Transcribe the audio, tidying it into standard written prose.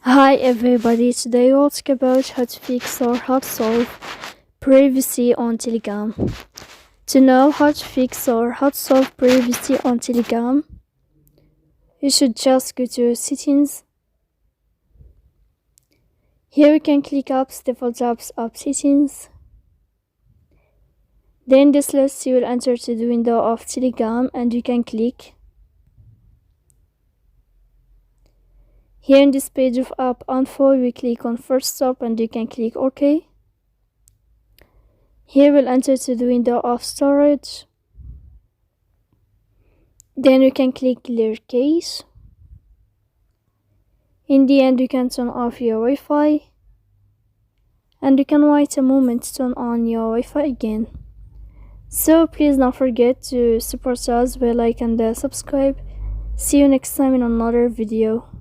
Hi everybody, today we'll talk about how to fix or how to solve privacy on Telegram. To know how to fix or how to solve privacy on Telegram, you should just go to settings. Here you can click apps, default apps, app settings. Then this list you will enter to the window of Telegram and you can click. Here in this page of app info, we click on first stop and you can click OK. Here we'll enter to the window of storage. Then you can click clear cache. In the end, you can turn off your Wi-Fi. And you can wait a moment to turn on your Wi-Fi again. So please don't forget to support us by like and subscribe. See you next time in another video.